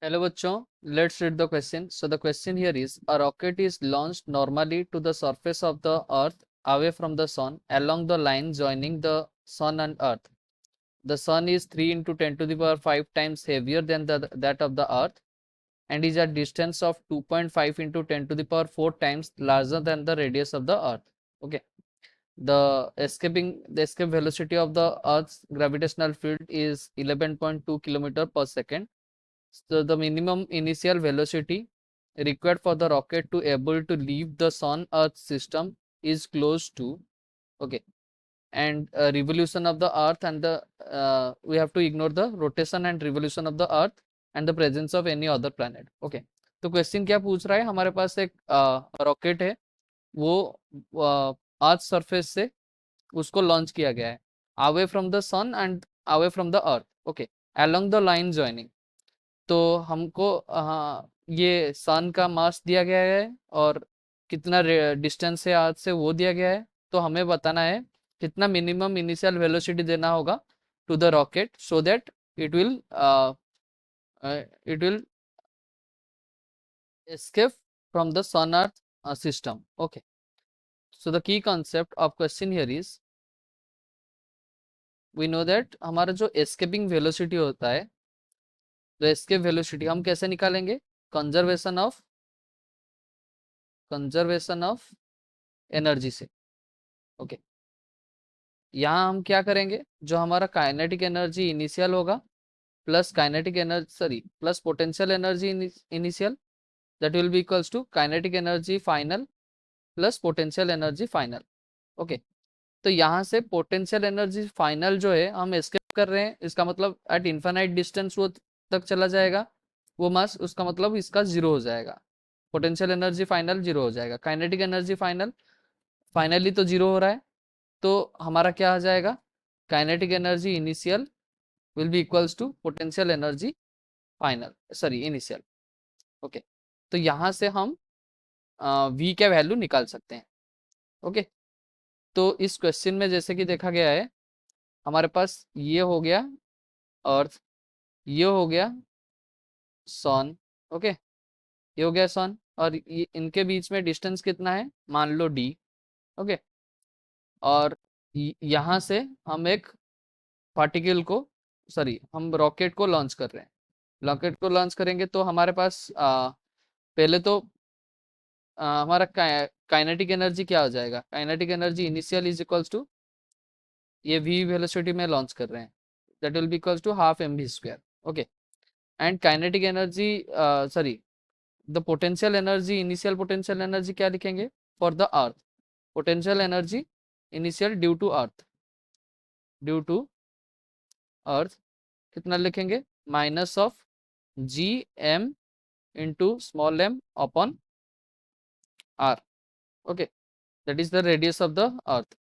Hello bachcho, let's read the question. So the question here is, a rocket is launched normally to the surface of the earth away from the sun along the line joining the sun and earth. The sun is 3 into 10 to the power 5 times heavier than that of the earth and is at distance of 2.5 into 10 to the power 4 times larger than the radius of the earth. Okay. The escape velocity of the earth's gravitational field is 11.2 kilometer per second. So the minimum initial velocity required for the rocket to able to leave the sun earth system is close to, okay, and revolution of the earth and the we have to ignore the rotation and revolution of the earth and the presence of any other planet. Okay, तो question क्या पूछ रहा है, हमारे पास एक rocket है, वो earth surface से उसको लॉन्च किया गया है away from the sun and away from the earth, okay, along the line joining. तो हमको हाँ ये सन का मास दिया गया है और कितना डिस्टेंस है अर्थ से वो दिया गया है। तो हमें बताना है कितना मिनिमम इनिशियल वेलोसिटी देना होगा to the rocket so that it will it will escape from the sun earth system. Okay, so the key concept of question here is we know that हमारा जो escaping velocity होता है, तो escape velocity हम कैसे निकालेंगे? Conservation of energy से। Okay, यहाँ हम क्या करेंगे, जो हमारा काइनेटिक एनर्जी इनिशियल होगा plus kinetic energy sorry plus potential energy initial, that will be equals to kinetic energy final plus potential energy final. Okay, तो यहाँ से पोटेंशियल एनर्जी फाइनल जो है हम एस्केप कर रहे हैं, इसका मतलब एट इन्फाइनाइट डिस्टेंस वो तक चला जाएगा वो मास, उसका मतलब इसका जीरो हो जाएगा। पोटेंशियल एनर्जी फाइनल जीरो हो जाएगा, काइनेटिक एनर्जी फाइनली तो जीरो हो रहा है, तो हमारा क्या आ जाएगा, kinetic energy initial will be equals to potential energy final sorry initial. Okay, तो यहाँ से हम v का वैल्यू निकाल सकते हैं। ओके, तो इस क्वेश्चन में जैसे कि देखा गया है, हमारे पास ये हो गया अर्थ, ये हो गया सन, ओके, ये हो गया सन, और ये इनके बीच में डिस्टेंस कितना है, मान लो d। ओके, और यहाँ से हम एक पार्टिकल को सॉरी हम रॉकेट को लॉन्च कर रहे हैं। रॉकेट को लॉन्च करेंगे तो हमारे पास पहले तो हमारा काइनेटिक एनर्जी क्या हो जाएगा, kinetic energy initial is equals to ये v वेलोसिटी में लॉन्च कर रहे हैं, that will be equals to half mv²। Okay, and kinetic energy sorry the potential energy initial potential energy क्या लिखेंगे for the earth, potential energy initial due to earth कितना लिखेंगे, minus of G M into small m upon R. Okay, that is the radius of the earth.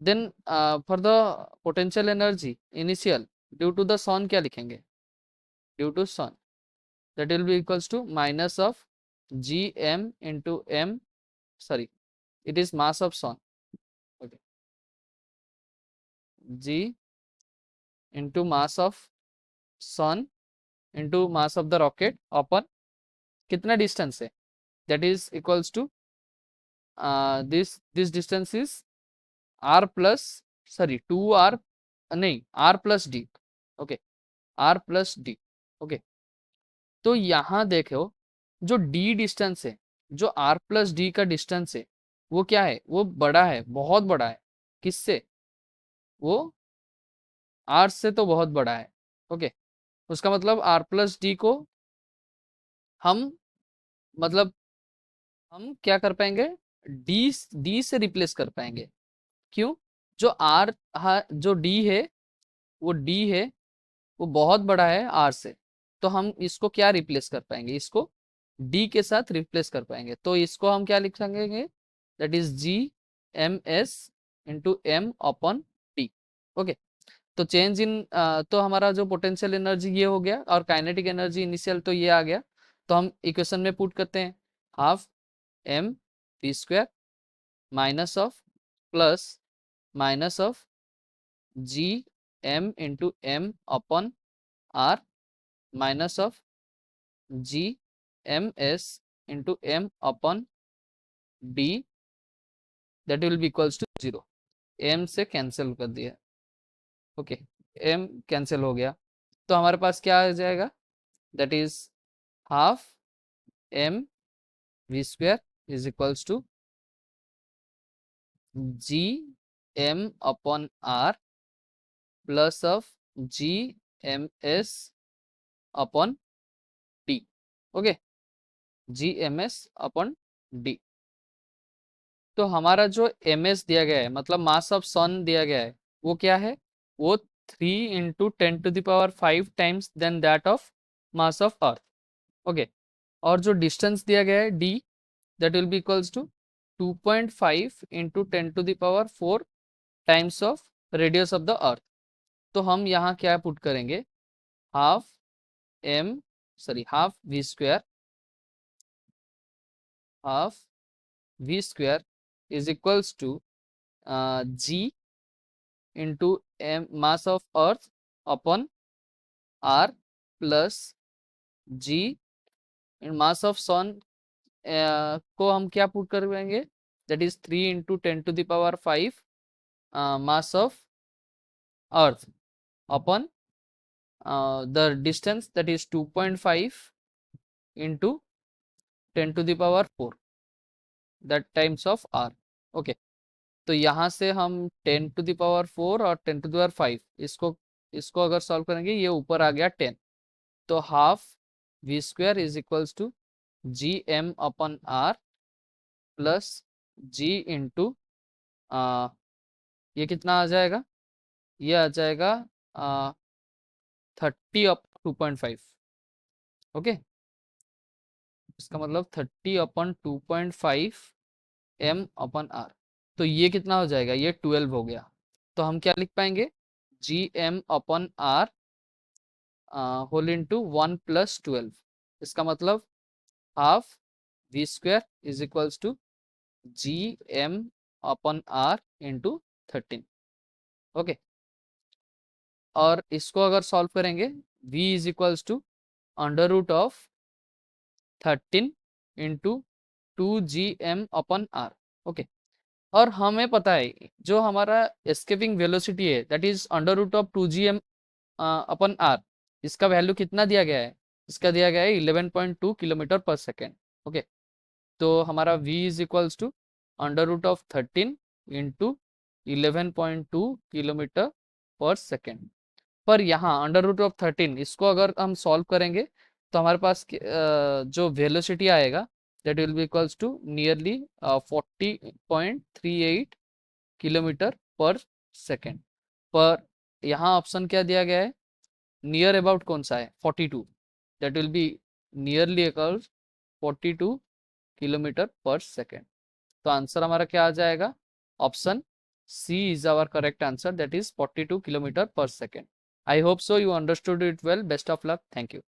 Then for the potential energy initial due to the sun क्या लिखेंगे, due to sun, that will be equals to minus of gm into m sorry it is mass of sun, okay, g into mass of sun into mass of the rocket upon कितना distance है, that is equals to this distance is r plus sorry 2r नहीं r plus d, okay, r plus d। Okay, तो यहाँ देखो जो d distance है, जो r plus D का डिस्टेंस है वो क्या है, वो बड़ा है, बहुत बड़ा है, किससे, वो r से तो बहुत बड़ा है। ओके, उसका मतलब r प्लस डी को हम मतलब हम क्या कर पाएंगे, डी से रिप्लेस कर पाएंगे। क्यों, जो r जो d है वो d है वो बहुत बड़ा है r से, तो हम इसको क्या रिप्लेस कर पाएंगे, इसको d के साथ रिप्लेस कर पाएंगे। तो इसको हम क्या लिख सकेंगे, that is G M S into M upon D. Okay, तो चेंज इन तो हमारा जो पोटेंशियल एनर्जी ये हो गया और काइनेटिक एनर्जी इनिशियल तो ये आ गया। तो हम इक्वेशन में पुट करते हैं, half M v² minus of plus minus of G M into M upon R minus of G M S into M upon D that will be equals to 0। M से cancel कर दिया, okay, M cancel हो गया, तो हमारे पास क्या आ जाएगा, that is half M V square is equals to G M upon are plus of G M S upon D, okay, G M S upon D. तो हमारा जो एम एस दिया गया है, मतलब मास ऑफ सन दिया गया है, वो क्या है, वो 3 × 10⁵ times then that of mass of earth, okay. और जो डिस्टेंस दिया गया है D, that will be equals to 2.5 × 10⁴ times of radius of the earth. तो हम यहाँ क्या पुट करेंगे, half V square, half V square is equals to G into M mass of earth upon are plus G mass of sun को हम क्या put करेंगे, that is 3 × 10⁵ mass of earth upon the distance, that is 2.5 into 10⁴ that times of r, okay. तो यहाँ से हम 10⁴ और 10⁵ इसको अगर सॉल्व करेंगे, ये ऊपर आ गया 10, तो half V square is equals to G M upon are plus जी इंटू ये कितना आ जाएगा, ये आ जाएगा 30 अप 2.5, ओके, इसका मतलब 30/2.5 m अपॉन आर। तो ये कितना हो जाएगा, ये 12 हो गया। तो हम क्या लिख पाएंगे, G M upon R whole into 1 + 12, इसका मतलब half V square is equals to G M upon R into 13, okay. और इसको अगर सॉल्व करेंगे, v is equals to √13 into 2gm upon R, okay. और हमें पता है जो हमारा एस्केपिंग वेलोसिटी है, that is √2gm upon R, इसका वैल्यू कितना दिया गया है, इसका दिया गया है 11.2 km/s, ओके। तो हमारा v is equals to √13 into 11.2 km/s। पर यहाँ √13 इसको अगर हम सॉल्व करेंगे, तो हमारे पास जो वेलोसिटी आएगा, that will be equals to nearly 40.38 km/s। पर यहाँ ऑप्शन क्या दिया गया है, नियर अबाउट कौन सा है, 42, that will be nearly equals 42 km/s। तो आंसर हमारा क्या आ जाएगा, option C is our correct answer, that is 42 km/s। I hope so you understood it well. Best of luck. Thank you.